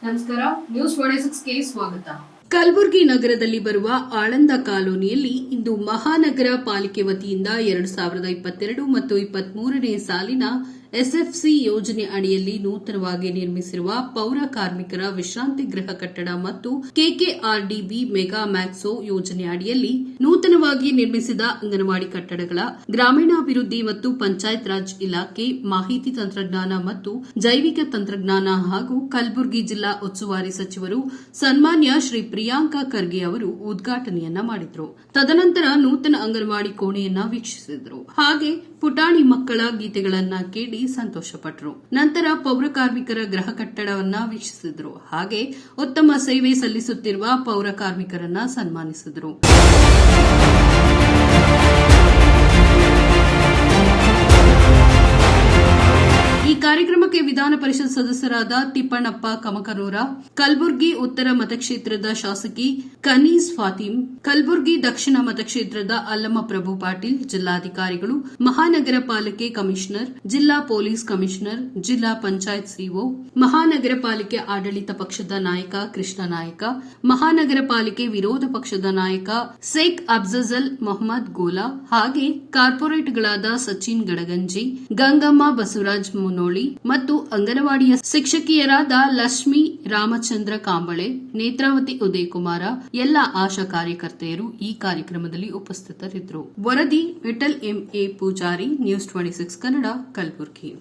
ನಮಸ್ಕಾರ, ನ್ಯೂಸ್ 26ಗೆ ಸ್ವಾಗತ. ಕಲಬುರಗಿ ನಗರದಲ್ಲಿ ಬರುವ ಆಳಂದ ಕಾಲೋನಿಯಲ್ಲಿ ಇಂದು ಮಹಾನಗರ ಪಾಲಿಕೆ ವತಿಯಿಂದ 2022 ಮತ್ತು 23ನೇ ಸಾಲಿನ ಎಸ್ಎಫ್ಸಿ ಯೋಜನೆ ಅಡಿಯಲ್ಲಿ ನೂತನವಾಗಿ ನಿರ್ಮಿಸಿರುವ ಪೌರ ಕಾರ್ಮಿಕರ ವಿಶ್ರಾಂತಿ ಗೃಹ ಕಟ್ಟಡ ಮತ್ತು ಕೆಕೆಆರ್ಡಿಬಿ ಮೆಗಾ ಮ್ಯಾಕ್ಸೋ ಯೋಜನೆ ಅಡಿಯಲ್ಲಿ ನೂತನವಾಗಿ ನಿರ್ಮಿಸಿದ ಅಂಗನವಾಡಿ ಕಟ್ಟಡಗಳ ಗ್ರಾಮೀಣಾಭಿವೃದ್ಧಿ ಮತ್ತು ಪಂಚಾಯತ್ ರಾಜ್ ಇಲಾಖೆ, ಮಾಹಿತಿ ತಂತ್ರಜ್ಞಾನ ಮತ್ತು ಜೈವಿಕ ತಂತ್ರಜ್ಞಾನ ಹಾಗೂ ಕಲಬುರಗಿ ಜಿಲ್ಲಾ ಉಸ್ತುವಾರಿ ಸಚಿವರು ಸನ್ಮಾನ್ಯ ಶ್ರೀ ಪ್ರಿಯಾಂಕಾ ಖರ್ಗೆ ಅವರು ಉದ್ಘಾಟನೆಯನ್ನ ಮಾಡಿದರು. ತದನಂತರ ನೂತನ ಅಂಗನವಾಡಿ ಕೋಣೆಯನ್ನ ವೀಕ್ಷಿಸಿದರು. ಹಾಗೆ ಪುಟಾಣಿ ಮಕ್ಕಳ ಗೀತೆಗಳನ್ನ ಕೇಳಿ ಸಂತೋಷಪಟ್ಟರು. ನಂತರ ಪೌರ ಕಾರ್ಮಿಕರ ಗೃಹ ಕಟ್ಟಡವನ್ನ ವೀಕ್ಷಿಸಿದರು. ಹಾಗೆ ಉತ್ತಮ ಸೇವೆ ಸಲ್ಲಿಸುತ್ತಿರುವ ಪೌರ ಕಾರ್ಮಿಕರನ್ನ ಸನ್ಮಾನಿಸಿದರು. ಈ ಕಾರ್ಯಕ್ರಮಕ್ಕೆ ವಿಧಾನ ಪರಿಷತ್ ಸದಸ್ಯರಾದ ತಿಪ್ಪಣ್ಣಪ್ಪ ಕಮಕನೂರ, ಕಲಬುರಗಿ ಉತ್ತರ ಮತಕ್ಷೇತ್ರದ ಶಾಸಕಿ ಕನೀಸ್ ಫಾತಿಮ್, ಕಲಬುರಗಿ ದಕ್ಷಿಣ ಮತಕ್ಷೇತ್ರದ ಅಲ್ಲಮ್ಮ ಪ್ರಭು ಪಾಟೀಲ್, ಜಿಲ್ಲಾಧಿಕಾರಿಗಳು, ಮಹಾನಗರ ಪಾಲಿಕೆ ಕಮಿಷನರ್, ಜಿಲ್ಲಾ ಪೊಲೀಸ್ ಕಮಿಷನರ್, ಜಿಲ್ಲಾ ಪಂಚಾಯತ್ ಸಿಒ, ಮಹಾನಗರ ಪಾಲಿಕೆ ಆಡಳಿತ ಪಕ್ಷದ ನಾಯಕ ಕೃಷ್ಣ ನಾಯಕ, ಮಹಾನಗರ ಪಾಲಿಕೆ ವಿರೋಧ ಪಕ್ಷದ ನಾಯಕ ಶೇಖ್ ಅಫ್ಜಲ್ ಮೊಹಮ್ಮದ್ ಗೋಲಾ, ಹಾಗೆ ಕಾರ್ಪೊರೇಟ್ಗಳಾದ ಸಚಿನ್ ಗಡಗಂಜಿ, ಗಂಗಮ್ಮ ಬಸವರಾಜ್ ಮುನೋಳಿ ಮತ್ತು ಅಂಗನವಾಡಿಯ ಶಿಕ್ಷಕಿಯರಾದ ಲಕ್ಷ್ಮಿ ರಾಮಚಂದ್ರ ಕಾಂಬಳೆ, ನೇತ್ರಾವತಿ ಉದಯಕುಮಾರ, ಎಲ್ಲ ಆಶಾ ಕಾರ್ಯಕರ್ತೆಯರು ಈ ಕಾರ್ಯಕ್ರಮದಲ್ಲಿ ಉಪಸ್ಥಿತರಿದ್ದರು. ವರದಿ ವಿಠಲ್ ಎಂಎ ಪೂಜಾರಿ, ನ್ಯೂಸ್ 26 ಕನ್ನಡ, ಕಲಬುರಗಿ.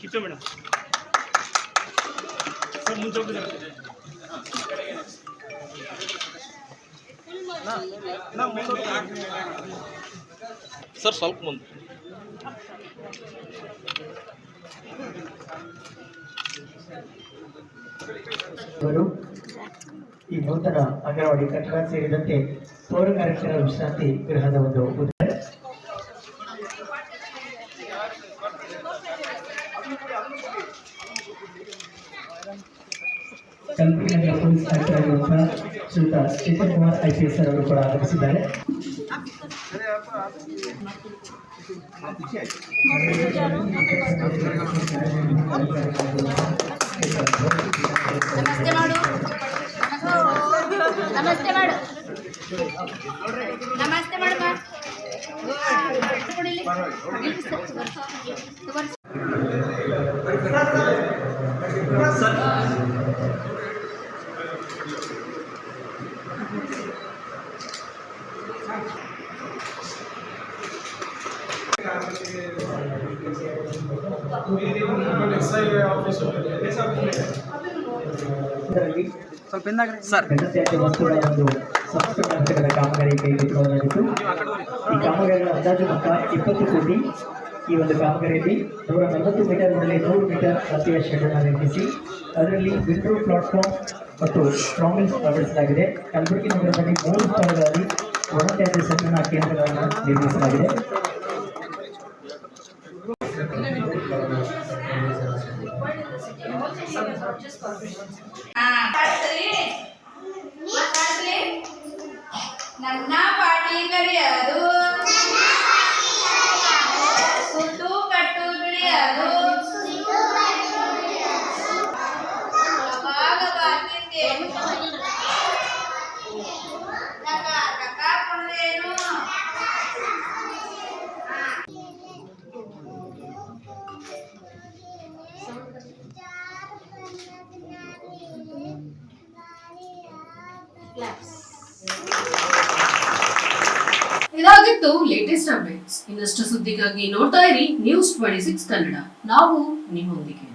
ಕಿಚ್ಚು ಮೇಡಮ್ ಸರ್ ಮುಂಚೆ ಸರ್ ಸ್ವಲ್ಪ ಮುಂದೆ ಈ ನೂತನ ಅಂಗನವಾಡಿ ಕಟ್ಟಡ ಸೇರಿದಂತೆ ಪೌರ ಕಾರ್ಮಿಕರ ವಿಶ್ರಾಂತಿ ಗೃಹದ ಒಂದು ಕಲಬುರಗಿ ನಗರ ಪೊಲೀಸ್ ಆಯುಕ್ತರಾಗಿರುವಂತಹ ಶ್ರೀಯುತ ಚೇತನ್ ಕುಮಾರ್ IPS ಅವರು ಕೂಡ ಆಗಮಿಸಿದ್ದಾರೆ. ವಸ್ತುಗಳ ಒಂದು ಸಂಸ್ಕರಣಾ ಕಾಮಗಾರಿ ಕೈಗೆತ್ತಿಕೊಳ್ಳಲಾಗಿತ್ತು. ಈ ಕಾಮಗಾರಿಗಳ ಅಂದಾಜು ಮೊತ್ತ 20 ಕೋಟಿ. ಈ ಒಂದು ಕಾಮಗಾರಿಯಲ್ಲಿ 140 ಮೀಟರ್ ಮೇಲೆ 100 ಮೀಟರ್ ಹತ್ತಿರ ಶೆಡ್ ಅನ್ನು ನಿರ್ಮಿಸಿ ಅದರಲ್ಲಿ ವಿಂಡೋ ಪ್ಲಾಟ್ಫಾರ್ಮ್ ಮತ್ತು ಸ್ಟ್ರಾಂಗಿಂಗ್ಸ್ ಅಳವಡಿಸಲಾಗಿದೆ. ಕಲಬುರಗಿ ನಗರದಲ್ಲಿ 3 ಸ್ಥಳಗಳಲ್ಲಿ ಒಣತ್ಯಾಜ್ಯ ಸಂಗ್ರಹಣಾ ಕೇಂದ್ರಗಳನ್ನು ನಿರ್ಮಿಸಲಾಗಿದೆ. ನನ್ನ ಪಾಟಿ ಕರಿಯದು ಸುಟ್ಟು ಕಟ್ಟು ಬಿಡಿಯದು ಬಾಗಿದ್ದೇನು ಕುಡ್ದೇನು ಇದಾಗಿತ್ತು ಲೇಟೆಸ್ಟ್ ಅಪ್ಡೇಟ್ಸ್. ಇನ್ನಷ್ಟು ಸುದ್ದಿಗಾಗಿ ನೋಡ್ತಾ ಇರಿ ನ್ಯೂಸ್ 26 ಕನ್ನಡ. ನಾವು ನಿಮ್ಮೊಂದಿಗೆ.